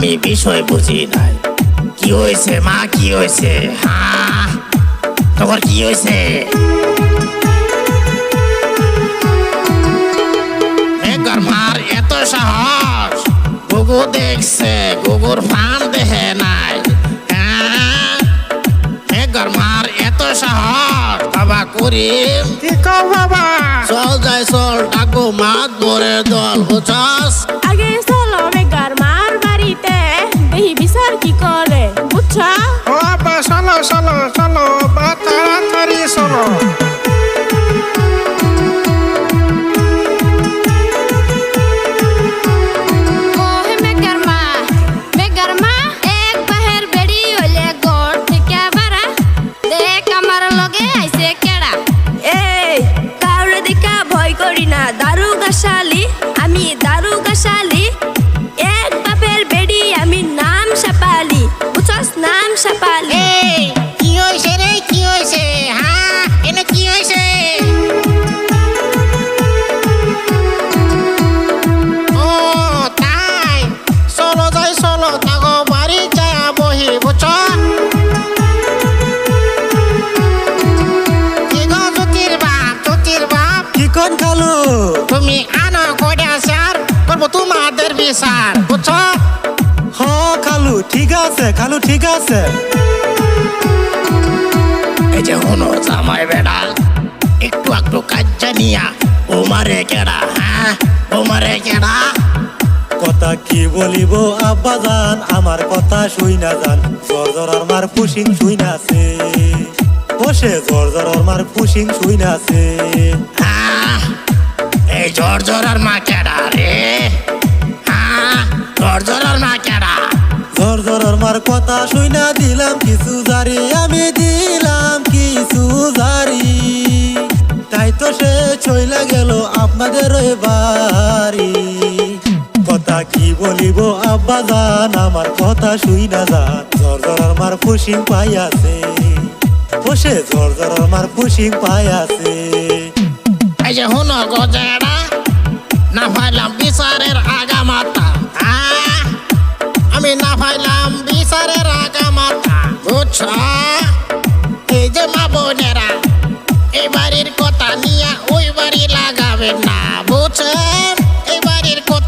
আমি বিষয় বুঝি নাই। কি হয়েছে মা, কি হয়েছে? হ্যাঁ, তোমার কি হয়েছে? মেঘর মার এত সাহস, গুগু দেখছে, গুগুর ফান দেখে নাই। হ্যাঁ, মেঘর মার এত সাহস। বাবা করিম, কি কও বাবা? চল যাই চল, ডাকবো মাত ভরে দল, বুঝছস? আগে চলো মেঘার মার বাড়িতে, দেখি বিচার কি করে, বুঝছো? ও বাবা চলো চলো চলো বা তাড়াতাড়ি চলো। আমি দারুগাশালী, এক বাপের বেড়ি, আমি নাম সাপালি, বুঝছস? নাম সাপালি। কি হয়েছে রে, কি হয়েছে? হ্যাঁ, এনে কি হয়েছে? ও তাই, চলো যাই চলো, তাগো বাড়ি যায় বহি, বুঝছ? কি গো জ্যোতির বাপ, জ্যোতির বাপ, কি কোন খালু? তুমি আনো কয়টা স্যার, করবো তোমাদের বিচার, বুঝছ? হ খালু ঠিক আছে, খালু ঠিক আছে। এই যে হনো জামাই বেড়া, একটু একটু কাজ জানিয়া ওমারে কেডা? হ্যাঁ, ওমারে কেডা? কথা কি বলিব আব্বা জান, আমার কথা শুই না জান। জর্জরার মার পুশিং শুই নাছে, বসে জর্জরার মার পুশিং শুই নাছে। হ্যাঁ, এই জর্জরার মা কেডা রে? হ্যাঁ, জর্জরার মা কেডা? জর্জরার মার কথা শুই না দিলাম কিছু জারি, আমি দিলাম কিছু জারি। তাই তো সে চইলা গেল আপনাদের ওই বাড়ি। কথা কি বলিব আব্বা জান, আমার কথা শুই না জান। জর্জরার মার পুশিং পাই আছে, বসে জর্জরার মার পুশিং পাই আছে। এই যে হনো গজেড়া, না পাইলাম বিচারের আগা মাথা। হ্যাঁ, আমি না পাইলাম বিচারের আগা মাথা, বুঝছ? এই যে মা বোনেরা, এই বাড়ির কথা নিয়ে ওই বাড়ি লাগাবেন না, বুঝছেন? এই বাড়ির কথা